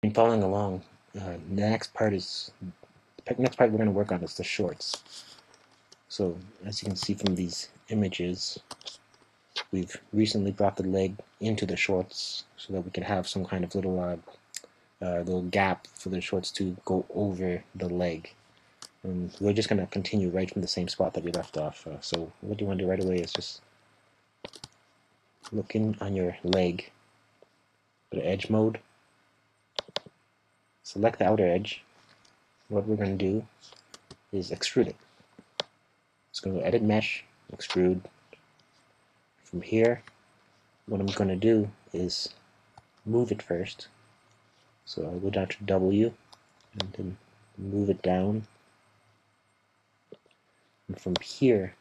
And following along, the next part we're going to work on is the shorts. So as you can see from these images, we've recently brought the leg into the shorts so that we can have some kind of little gap for the shorts to go over the leg. And we're just going to continue right from the same spot that we left off. So what you want to do right away is just look in on your leg, go to edge mode, select the outer edge. What we're going to do is extrude it. It's going to go edit mesh, extrude. From here, what I'm going to do is move it first. So I'll go down to W and then move it down. And from here,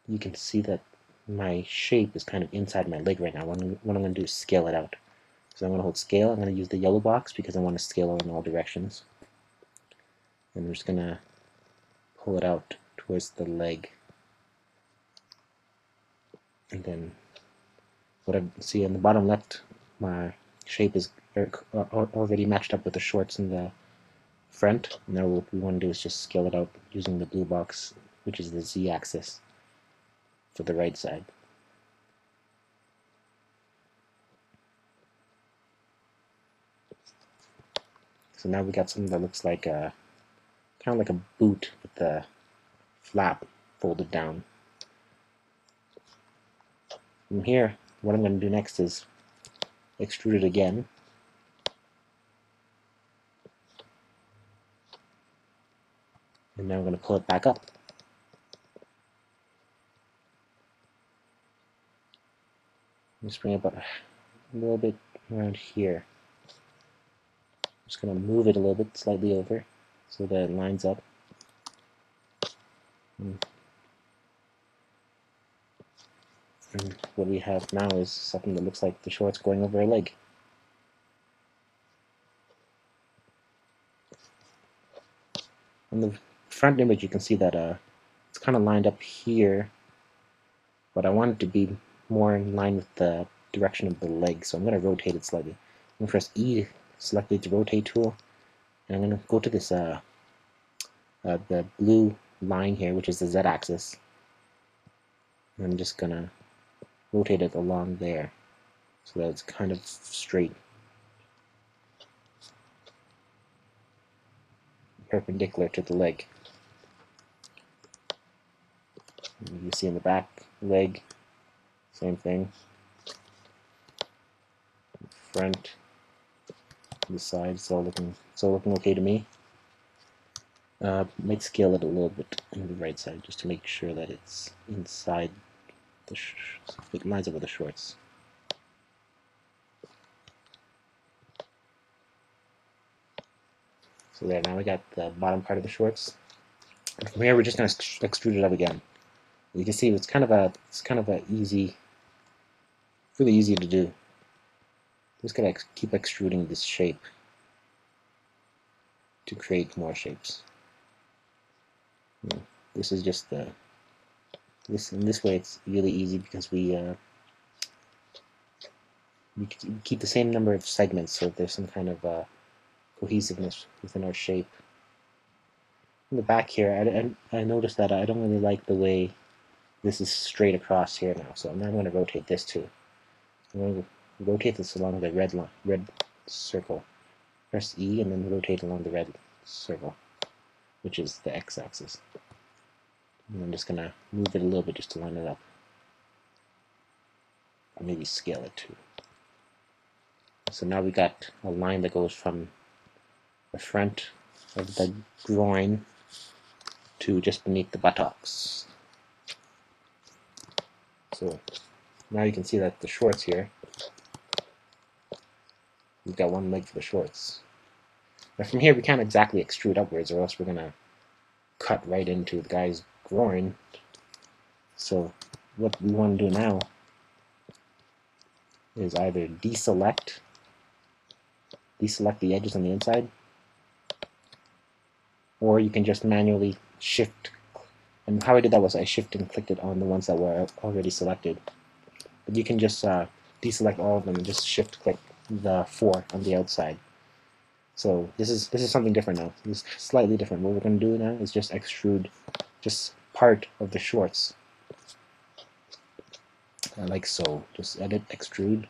you can see that my shape is kind of inside my leg right now. What I'm going to do is scale it out. So I'm going to hold scale. I'm going to use the yellow box because I want to scale out in all directions. And I'm just going to pull it out towards the leg. And then what I see in the bottom left, my shape is already matched up with the shorts in the front. Now what we want to do is just scale it out using the blue box, which is the z-axis for the right side. So now we got something that looks like kind of like a boot with the flap folded down. From here, what I'm going to do next is extrude it again. And now I'm going to pull it back up. Just bring it up a little bit around here. Just going to move it a little bit, slightly over, so that it lines up. And what we have now is something that looks like the shorts going over a leg. On the front image, you can see that it's kind of lined up here, but I want it to be more in line with the direction of the leg, so I'm going to rotate it slightly. I'm going to press E, select the rotate tool, and I'm going to go to this the blue line here, which is the z-axis. I'm just going to rotate it along there so that it's kind of straight, perpendicular to the leg. You see in the back leg, same thing. Front, the side, it's all looking okay to me. Might scale it a little bit on the right side just to make sure that it's inside the it lines up with the shorts. So there, now we got the bottom part of the shorts. And from here, we're just going to extrude it up again. You can see it's kind of a really easy to do. Just gotta keep extruding this shape to create more shapes. This is just in this way it's really easy because we keep the same number of segments, so there's some kind of cohesiveness within our shape. In the back here, I noticed that I don't really like the way this is straight across here now, so now I'm going to rotate this too. I'm going to rotate this along the red circle. Press E and then rotate along the red circle, which is the x-axis. And I'm just going to move it a little bit just to line it up. Or maybe scale it too. So now we got a line that goes from the front of the groin to just beneath the buttocks. So now you can see that the shorts here, we've got one leg for the shorts. Now from here we can't exactly extrude upwards or else we're going to cut right into the guy's groin. So what we want to do now is either deselect the edges on the inside, or you can just manually shift. And how I did that was I shifted and clicked it on the ones that were already selected. But you can just deselect all of them and just shift click the 4 on the outside. So this is something different now. This is slightly different. What we're going to do now is just extrude just part of the shorts, like so. Just edit extrude.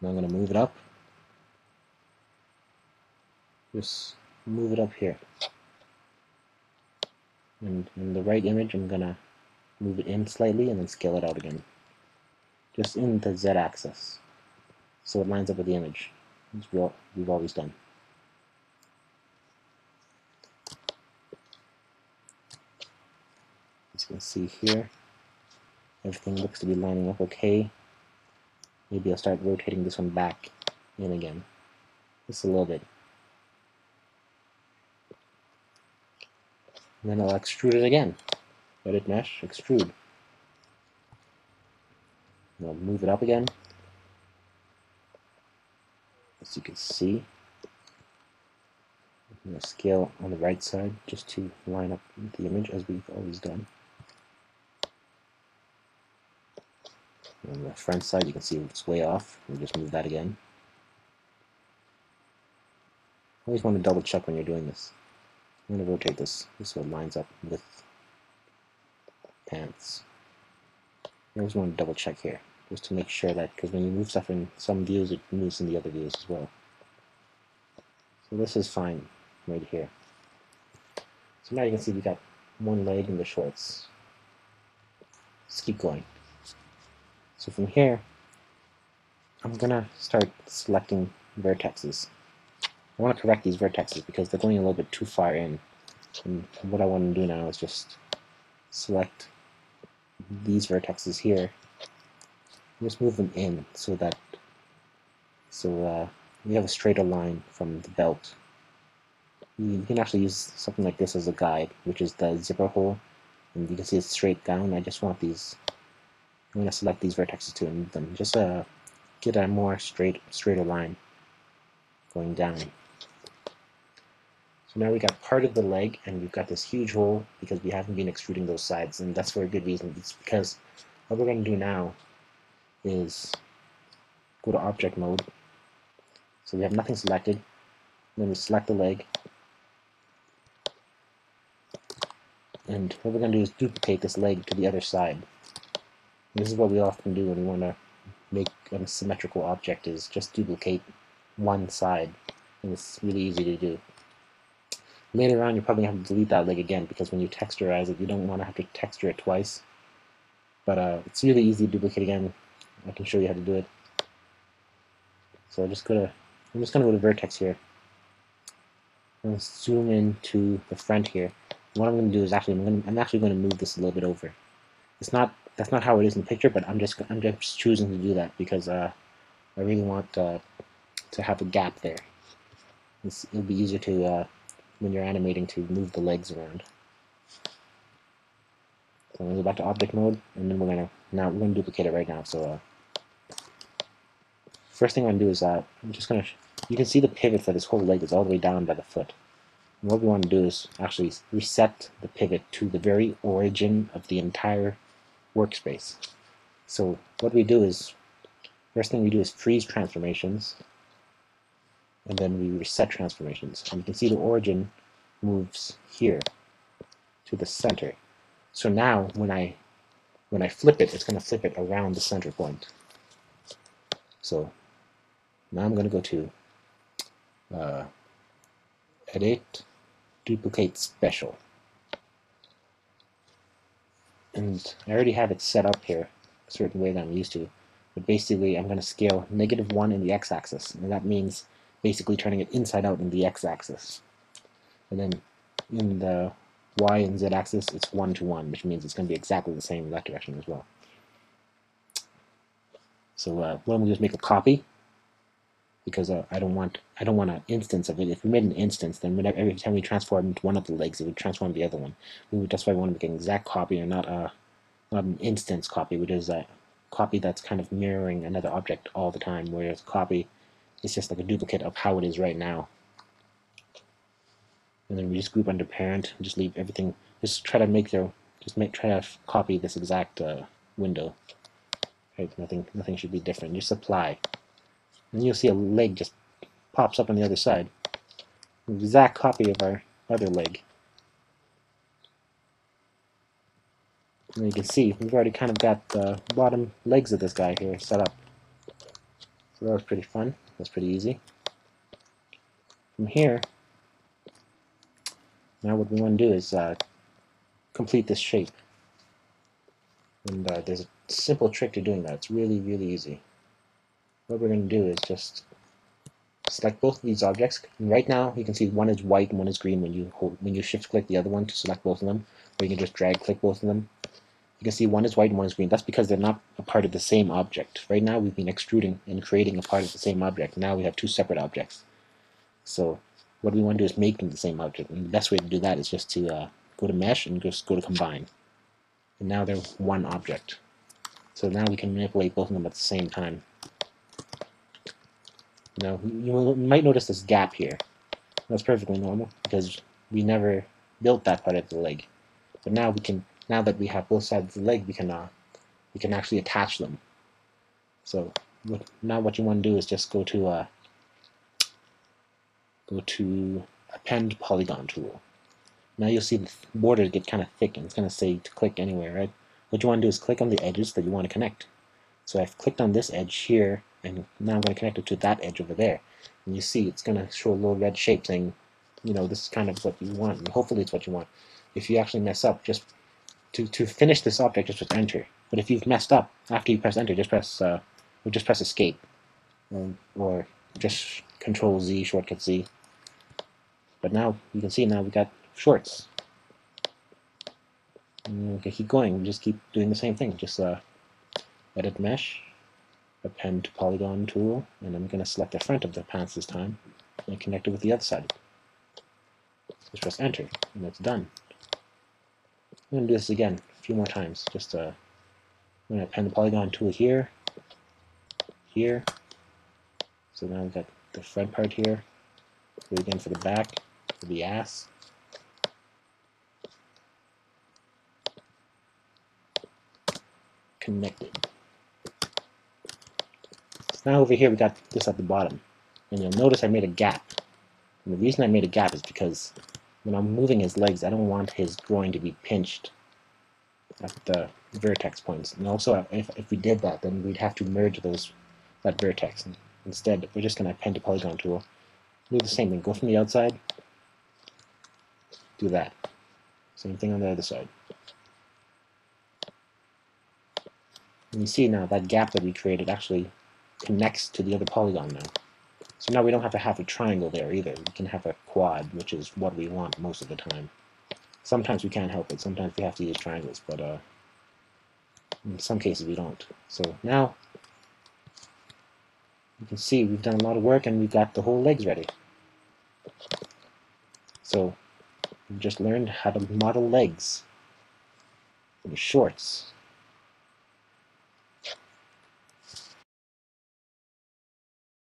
Now I'm going to move it up. Just move it up here. And in the right image, I'm going to move it in slightly and then scale it out again. Just in the z-axis, so it lines up with the image, as we've always done. As you can see here, everything looks to be lining up okay. Maybe I'll start rotating this one back in again, just a little bit. And then I'll extrude it again. Edit mesh, extrude. And I'll move it up again. As you can see, I'm going to scale on the right side just to line up with the image as we've always done. On the front side, you can see it's way off. We'll just move that again. Always want to double check when you're doing this. I'm going to rotate this so it lines up with pants. You always want to double check here, just to make sure that, because when you move stuff in some views, it moves in the other views as well. So this is fine right here. So now you can see we got one leg in the shorts. Let's keep going. So from here, I'm going to start selecting vertexes. I want to correct these vertexes because they're going a little bit too far in. And what I want to do now is just select these vertexes here. Just move them in so that we have a straighter line from the belt. You can actually use something like this as a guide, which is the zipper hole, and you can see it's straight down. I just want these. I'm going to select these vertexes to move them. Just get a more straighter line going down. So now we got part of the leg, and we've got this huge hole because we haven't been extruding those sides, and that's for a good reason. It's because what we're going to do now is go to object mode. So we have nothing selected. Then we select the leg. And what we're going to do is duplicate this leg to the other side. And this is what we often do when we want to make a symmetrical object, is just duplicate one side. And it's really easy to do. Later on, you probably have to delete that leg again, because when you texturize it, you don't want to have to texture it twice. But it's really easy to duplicate again. I can show you how to do it. So I'm just gonna go to vertex here. I'm gonna zoom into the front here. What I'm gonna do is I'm actually gonna move this a little bit over. That's not how it is in the picture, but I'm just choosing to do that because I really want to have a gap there. It'll be easier to when you're animating to move the legs around. So I'm gonna go back to object mode, and then we're gonna duplicate it right now. So first thing I'm gonna do is you can see the pivot for this whole leg is all the way down by the foot. And what we want to do is actually reset the pivot to the very origin of the entire workspace. So what we do is, first thing we do is freeze transformations, and then we reset transformations. And you can see the origin moves here to the center. So now when I flip it, it's going to flip it around the center point. So now I'm going to go to Edit, Duplicate Special. And I already have it set up here a certain way that I'm used to. But basically, I'm going to scale -1 in the x-axis. And that means basically turning it inside out in the x-axis. And then in the y and z axis, it's 1 to 1, which means it's going to be exactly the same in that direction as well. So what I'm going to do is make a copy, because I don't want an instance of it. If we made an instance, then every time we transform one of the legs, it would transform the other one. That's why we want to make an exact copy, and not an instance copy, which is a copy that's kind of mirroring another object all the time, whereas a copy is just like a duplicate of how it is right now. And then we just group under parent, and just leave everything. Just try to copy this exact window. Right? Nothing should be different. Just apply, and you'll see a leg just pops up on the other side. An exact copy of our other leg. And you can see we've already kind of got the bottom legs of this guy here set up. So that was pretty fun. That's pretty easy. From here, now what we want to do is complete this shape. And there's a simple trick to doing that. It's really, really easy. What we're going to do is just select both of these objects. And right now, you can see one is white and one is green when you shift click the other one to select both of them, or you can just drag click both of them. You can see one is white and one is green. That's because they're not a part of the same object. Right now, we've been extruding and creating a part of the same object. Now we have two separate objects. So what we want to do is make them the same object. And the best way to do that is just to go to Mesh and just go to Combine. And now they're one object. So now we can manipulate both of them at the same time. Now, you might notice this gap here. That's perfectly normal because we never built that part of the leg. But now now that we have both sides of the leg, we can actually attach them. So now what you want to do is just go to Append Polygon tool. Now you'll see the border get kind of thick, and it's going to say to click anywhere, right? What you want to do is click on the edges that you want to connect. So I've clicked on this edge here, and now I'm going to connect it to that edge over there. And you see it's going to show a little red shape saying, you know, this is kind of what you want, and hopefully it's what you want. If you actually mess up, just to finish this object, just press Enter. But if you've messed up, after you press Enter, just press Escape, or just Control Z, shortcut Z. But now you can see now we got shorts. And we can keep going. We just keep doing the same thing. Just Edit Mesh, Append to Polygon tool, and I'm going to select the front of the pants this time and connect it with the other side. Just press Enter, and it's done. I'm going to do this again a few more times. Just I'm going to append the polygon tool here, here. So now we've got the front part here. Do it again for the back, for the ass. Connected. So now over here we got this at the bottom, and you'll notice I made a gap. And the reason I made a gap is because when I'm moving his legs, I don't want his groin to be pinched at the vertex points. And also, if we did that, then we'd have to merge that vertex. And instead, we're just going to append to polygon tool. Do the same thing. Go from the outside. Do that. Same thing on the other side. And you see now that gap that we created actually connects to the other polygon now. So now we don't have to have a triangle there either. We can have a quad, which is what we want most of the time. Sometimes we can't help it. Sometimes we have to use triangles, but in some cases we don't. So now you can see we've done a lot of work and we've got the whole legs ready. So we've just learned how to model legs and shorts.